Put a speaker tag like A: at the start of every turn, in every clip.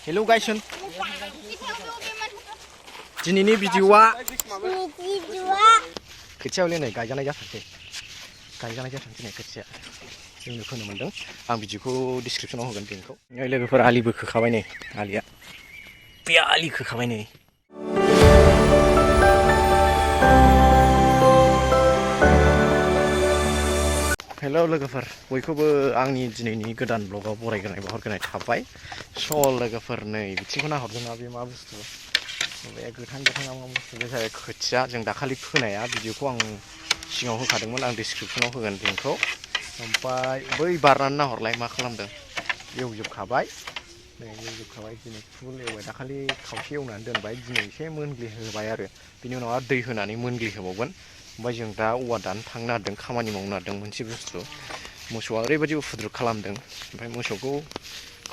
A: Hello guys. दिनैनि भिडिअआ खोथियाव लेनाय गायजानाय जाथारसै दिनै खोथिया जोंनो फोनो मोनदों आं भिडिअखौ डिसक्रिपसनाव होगोन लिंकखौ लोगोफोर आलिबो खोखाबाय नै आलिया बे आलि खोखाबाय नै हेल' लोगोफोर बयखौबो आंनि दिनैनि गोदान ब्लगाव बरायग्रोनाय बावहरग्रोनाय थाबाय स' लोगोफोर नै बिथिंखौ नाहरदोंना बे मा बुस्थु बे गोथां मा बुस्थु बे जाबाय खोथिया जों दाखालि फोनाया भिडिअखौ आं सिगाङाव होखादोंमोन आं डिसक्रिपसनाव होगोन लिंकखौ ओमफ्राय बै बारनानै नाहरलाय मा खालामदों एवजोबखाबाय दिनै फुल एवबाय दाखालि खावसे एवनानै दोनबाय दिनै एसे मोनग्लिहोबाय आरो बिनि उनाव आरो दै होनानै मोनग्लिहोबावगोन ओमफ्राय जों दा औवा दाननो थांनो नागिरदों खामानि मावनो नागिरदों मोनसे बुस्थु मोसौआ ओरैबायदि उफुद्रुग खालामदों ओमफ्राय मोसौखौ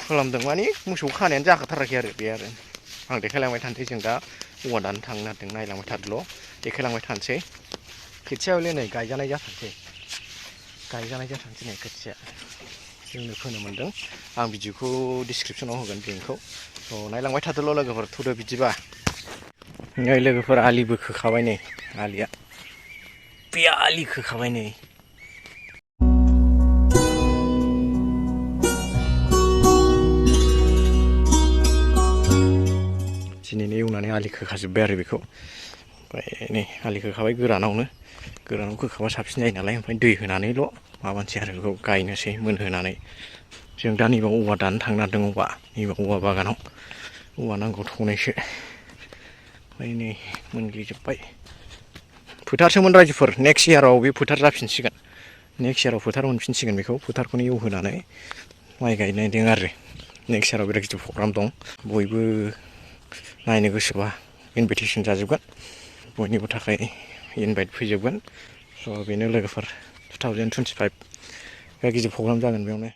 A: खालामदों माने मोसौ खानायानो जाखाथाराखै आरो बे आरो आं देखायलांबाय थानोसै जों दा औवा दाननो थांनो नागिरदों नायलांबाय थादोल' देखायलांबाय थानोसै खोथियाव नै गायजानाय जाथारसै नै खोथिया जोंनो फोनो मोनदों आं भिडिअखौ डिसक्रिपसनाव होगोन लिंकखौ स' नायलांबाय थादोल' लोगोफोर थुदो बिदिबा नै लोगोफोर आलिबो खोखाबाय नै आलिया बे आलि खोखाबाय नै दिनैनो एवनानै आलि खोखाजोब्बाय आरो बेखौ ओमफ्राय नै आलि खोखाबाय गोरानाव खोखाबा साबसिन जायो नालाय ओमफ्राय दै होनानैल' माबानोसै आरो बेखौ गायनोसै मोनहोनानै जों दा नैबे औवा दाननो थांनो नागिरदों नैबे औवा बागानाव औवा नांगौ थौनैसो ओमफ्राय नै मोनग्लिजोब्बाय फोथारसोमोन रायजोफोर नेक्स्ट इयाराव बे फोथार जाफिनसिगोन नेक्स्ट इयाराव फोथार मोनफिनसिगोन बेखौ फोथारखौनो एवहोनानै माइ गायनायदों आरो नेक्स्ट इयाराव बिराद गिदिर प्रग्राम दं बयबो नायनो गोसोबा इनभाइटेसन जाजोबगोन बयनिबो थाखाय इनभाइट फैजोबगोन स' बेनो लोगोफोर 2025 बे गिदिर प्रग्राम जागोन बेयावनो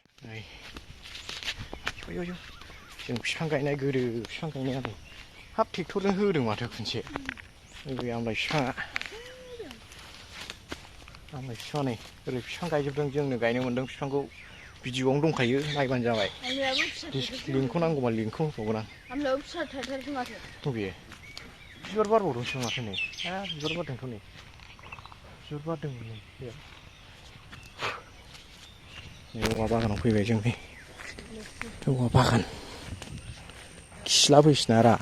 A: जों बिफां गायनाय गोदो बिफां गायनाय आरो हाब ट्रेक्टरजों होदों माथो खनसे नैबे आमलाइ बिफाङा नै ओरै बिफां गायजोबदों जोंनो गायनो मोनदों बिफांखौ भिडिअआवनो दंखायो नायबानो जाबाय लिंकखौ नांगौबा लिंकखौ होबावगोन आं बबे बिबार बारबावदोंसो माथो नै बिबार बारदोंथ' नै बिबार बारदोंमोन नै औवा बागानाव फैबाय जों नै औवा बागान खिस्ला फैसिनारा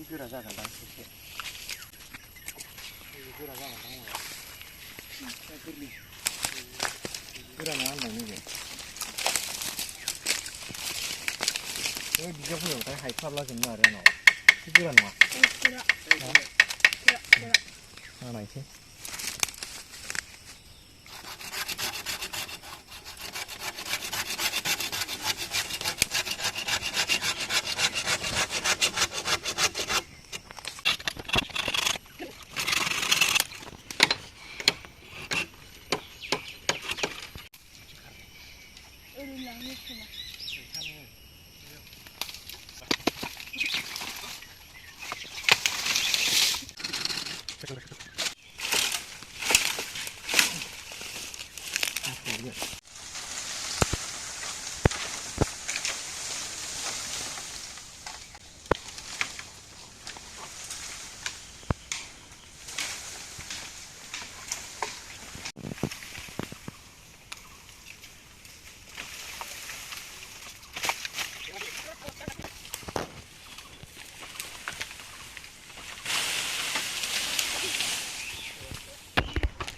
A: गोरा जागोनदां एसे गोरा जागोनदां गोरा नङा होनदों नैबे बिदियाव फैबाथाय हायख्लाबलाजोबनो आरो आंनाव एसे गोरा नङा नायसै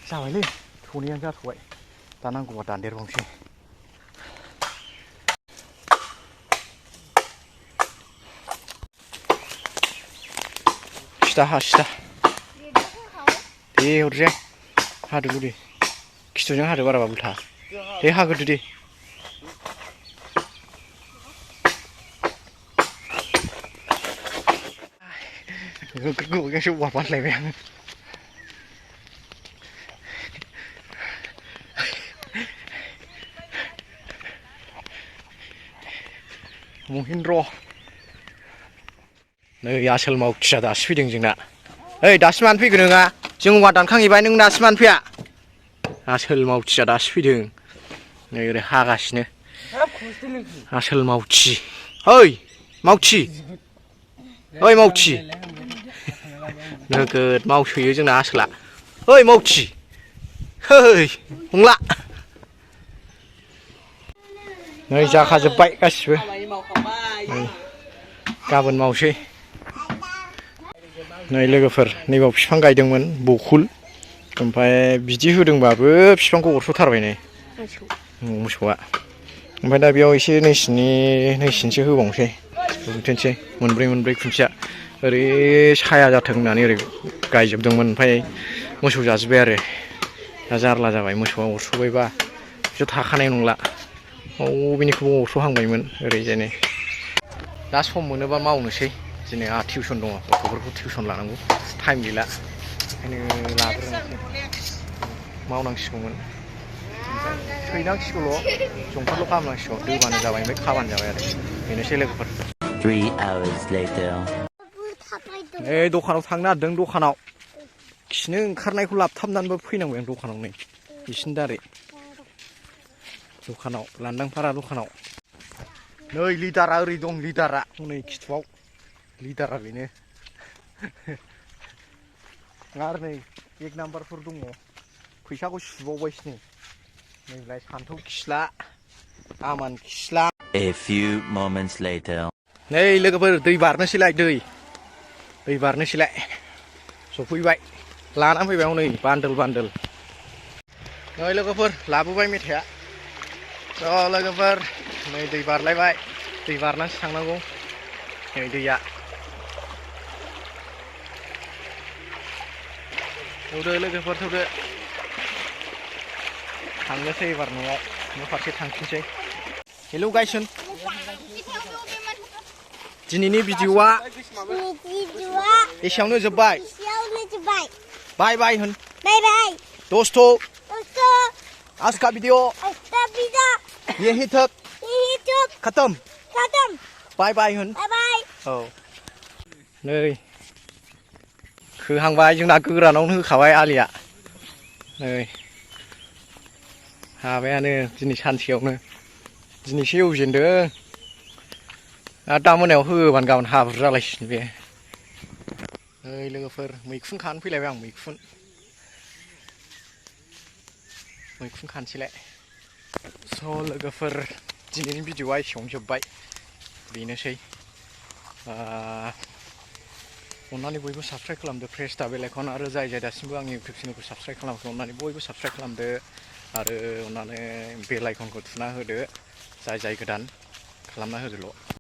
A: जाबायलै थौनायानो जाथ'बाय दा नांगौबा दानदेरबावनोसै सिदा दे हरजाया हादोल' दे खिथुजों हादो बाराबा उल्था दे हाग्रोदो दे गोबावजोंसो औवा बारलायबाय आङो महिन्द्र नै आसोल मावथिया दासो फैदों जोंना ओइ दासो मानो फैगोन नोंहा जों औवा दानखांहैबाय नों दासो मानो फैया आसोल मावथिया दासो फैदों नै ओरै हागासिनो आसोल मावथि ओइ मावथि ओइ मावथि नोगोद मावसोयो जोंना आसोला ओइ मावथि ओइ हमला नै जाखाजोब्बाय गासिबो गाबोन मावसै नै लोगोफोर नैबाव बिफां गायदोंमोन बकुल ओमफ्राय बिदि होदोंबाबो बिफांखौ अरस'थारबाय नै मोसौआ ओमफ्राय दा बेयाव एसे नैसिनसो होबावनोसै बुथेनसै मोनब्रै खुन्थिया ओरै साया जाथों होननानै ओरै गायजोबदोंमोन ओमफ्राय मोसौ जाजोब्बाय आरो दा जारला जाबाय मोसौआ अरस'बायबा बिसोर थाखानाय नंला बबेनिखौबो अरस'हांबायमोन ओरैजायनो दा सम मोनोबा मावनोसै दिनै आंहा टिउसन दङ गथ'फोरखौ टिउसन लानांगौ टाइम गैला ओंखायनो लाग्रोनोसै मावनांसिगौमोन सैनांसिगौल' जंफारल' खालामनांसिगौ दोबानो जाबाय ओमफ्राय खाबानो जाबाय आरो बेनोसै लोगोफोर
B: 3 hours later
A: नै दखानाव थांनो नागिरदों दखानाव खिनो ओंखारनायखौ लाबथाबनानैबो फैनांबाय आं दखानाव नै बिसिनि दारै दखानाव लांदांफारा दखानाव नै लिडारा ओरै दं लिडारा हनै खिथुआव लिडारा बेनो आरो नै एक नाम्बारफोर दङ फैसाखौ सुबावबायसो नैलाय सान्थौ खिस्ला आमान खिस्ला
B: A few moments later
A: नै लोगोफोर दै बारनोसैलाय दै बारनोसैलाय सफैबाय लानानै फैबाय हनै बान्दोल नै लोगोफोर लाबोबाय मेथाइया ज' लोगोफोर नै दै बारलायबाय दै बारनानैसो थांनांगौ नै दैया थौदो लोगोफोर थौदो थांनोसै एबार न' फारसे थांफिनसै हेलौ गाइसन दिनैनि भिडिअ'आ एसेयावनो जोब्बाय बाय बाय होन दोस्तों आज का वीडियो यही तक खत्म बाय बाय होन औ नै होहांबाय जोंना गोरानावनो होखाबाय आलिया नै हाबायानो दिनै सानसेयावनो दिनैसो एवजेनदों आरो दा मोनायाव होबानो गाबोन हाब्रु जालायसिगोन बे नै लोगोफोर मैखुन खानो फैलायबाय आं मैखुन खानोसैलाय स' लोगोफोर दिनैनि भिडिअ'आ एसेयावनो जोब्बाय बेनोसै अन्नानै बयबो साबस्क्राइब खालामदो प्रेस दा बेल आइकन आरो जाय दासिमबो आंनि इउटुब चेनेलखौ साबस्क्राइब खालामाखै अन्नानै बयबो साबस्क्राइब खालामदो आरो अन्नानै बेल आइकनखौ थुना होदो जाय गोदान खालामना होदोल'